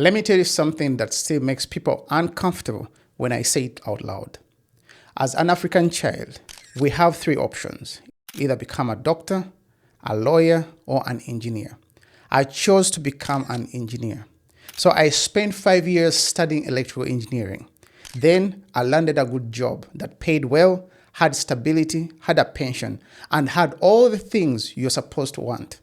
Let me tell you something that still makes people uncomfortable when I say it out loud. As an African child, we have three options: either become a doctor, a lawyer, or an engineer. I chose to become an engineer. So I spent 5 years studying electrical engineering. Then I landed a good job that paid well, had stability, had a pension, and had all the things you're supposed to want.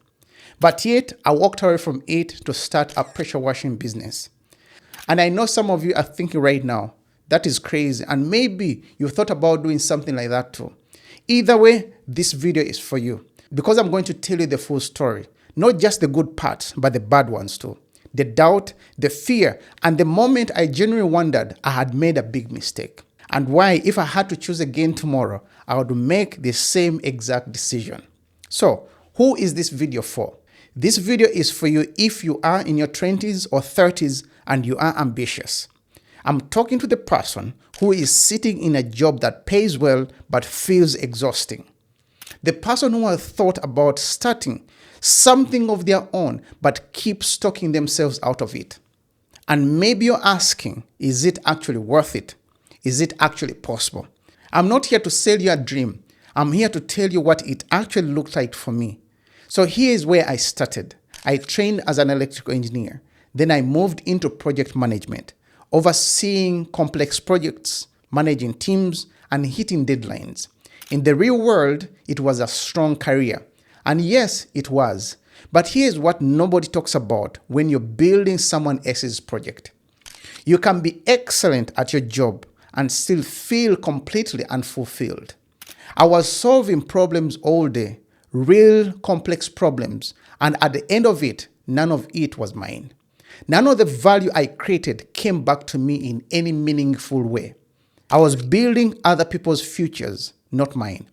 But yet, I walked away from it to start a pressure washing business. And I know some of you are thinking right now, that is crazy, and maybe you thought about doing something like that too. Either way, this video is for you, because I'm going to tell you the full story. Not just the good parts, but the bad ones too. The doubt, the fear, and the moment I genuinely wondered I had made a big mistake. And why, if I had to choose again tomorrow, I would make the same exact decision. So, who is this video for? This video is for you if you are in your 20s or 30s and you are ambitious. I'm talking to the person who is sitting in a job that pays well but feels exhausting. The person who has thought about starting something of their own but keeps talking themselves out of it. And maybe you're asking, is it actually worth it? Is it actually possible? I'm not here to sell you a dream. I'm here to tell you what it actually looked like for me. So here's where I started. I trained as an electrical engineer. Then I moved into project management, overseeing complex projects, managing teams, and hitting deadlines. In the real world, it was a strong career. And yes, it was. But here's what nobody talks about when you're building someone else's project. You can be excellent at your job and still feel completely unfulfilled. I was solving problems all day, real complex problems, and at the end of it, none of it was mine. None of the value I created came back to me in any meaningful way. I was building other people's futures, not mine.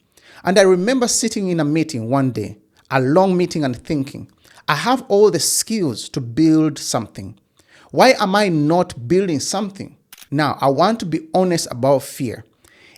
And I remember sitting in a meeting one day, a long meeting, and thinking, I have all the skills to build something. Why am I not building something? Now, I want to be honest about fear.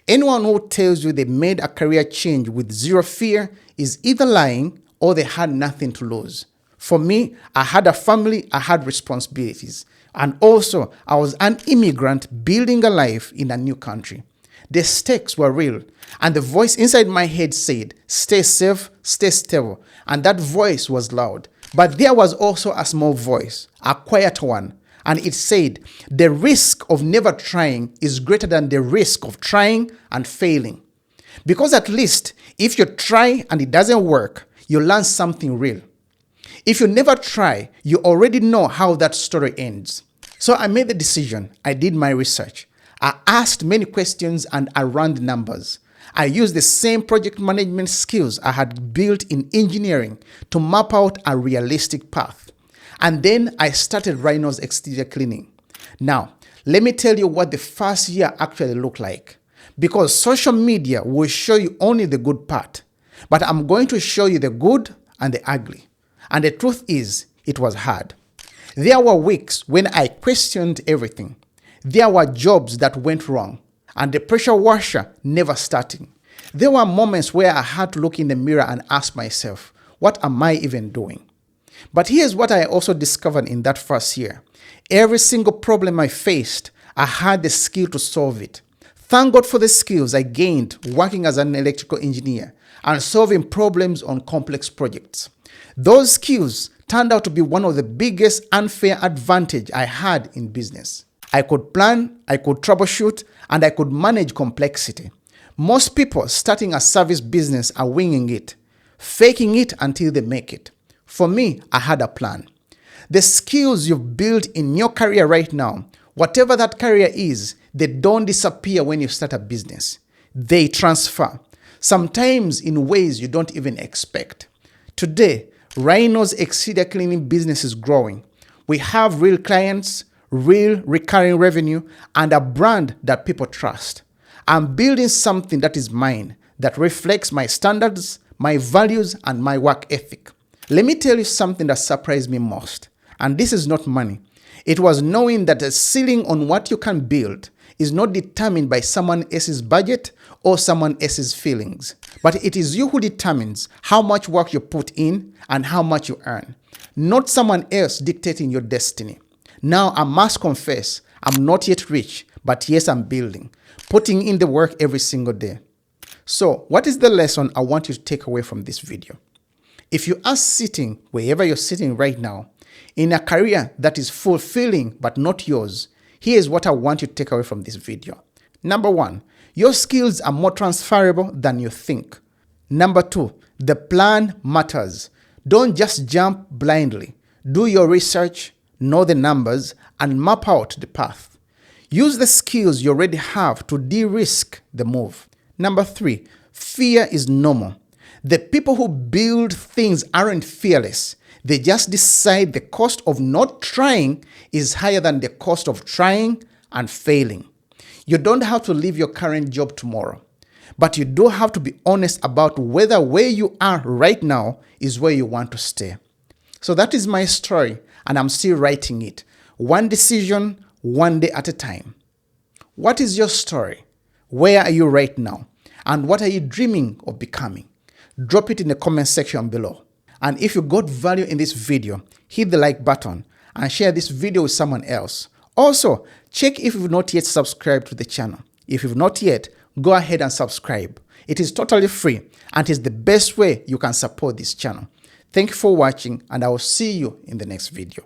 Anyone who tells you they made a career change with zero fear is either lying or they had nothing to lose. For me, I had a family, I had responsibilities. And also, I was an immigrant building a life in a new country. The stakes were real, and the voice inside my head said, stay safe, stay stable. And that voice was loud. But there was also a small voice, a quiet one, and it said, the risk of never trying is greater than the risk of trying and failing. Because at least, if you try and it doesn't work, you learn something real. If you never try, you already know how that story ends. So I made the decision. I did my research. I asked many questions and I ran the numbers. I used the same project management skills I had built in engineering to map out a realistic path. And then I started Rhinos Exterior Cleaning. Now, let me tell you what the first year actually looked like. Because social media will show you only the good part. But I'm going to show you the good and the ugly. And the truth is, it was hard. There were weeks when I questioned everything. There were jobs that went wrong, and the pressure washer never starting. There were moments where I had to look in the mirror and ask myself, what am I even doing? But here's what I also discovered in that first year. Every single problem I faced, I had the skill to solve it. Thank God for the skills I gained working as an electrical engineer and solving problems on complex projects. Those skills turned out to be one of the biggest unfair advantage I had in business. I could plan, I could troubleshoot, and I could manage complexity. Most people starting a service business are winging it, faking it until they make it. For me, I had a plan. The skills you've built in your career right now, whatever that career is, they don't disappear when you start a business. They transfer, sometimes in ways you don't even expect. Today, Rhinos Exterior Cleaning business is growing. We have real clients, real recurring revenue, and a brand that people trust. I'm building something that is mine, that reflects my standards, my values, and my work ethic. Let me tell you something that surprised me most. And this is not money. It was knowing that the ceiling on what you can build is not determined by someone else's budget or someone else's feelings. But it is you who determines how much work you put in and how much you earn, not someone else dictating your destiny. Now I must confess, I'm not yet rich, but yes, I'm building, putting in the work every single day. So what is the lesson I want you to take away from this video? If you are sitting wherever you're sitting right now, in a career that is fulfilling but not yours, here's what I want you to take away from this video. Number one, your skills are more transferable than you think. Number two, the plan matters. Don't just jump blindly. Do your research, know the numbers, and map out the path. Use the skills you already have to de-risk the move. Number three, fear is normal. The people who build things aren't fearless. They just decide the cost of not trying is higher than the cost of trying and failing. You don't have to leave your current job tomorrow, but you do have to be honest about whether where you are right now is where you want to stay. So that is my story, and I'm still writing it. One decision, one day at a time. What is your story? Where are you right now? And what are you dreaming of becoming? Drop it in the comment section below. And if you got value in this video, hit the like button and share this video with someone else. Also, check if you've not yet subscribed to the channel. If you've not yet, go ahead and subscribe. It is totally free and is the best way you can support this channel. Thank you for watching, and I will see you in the next video.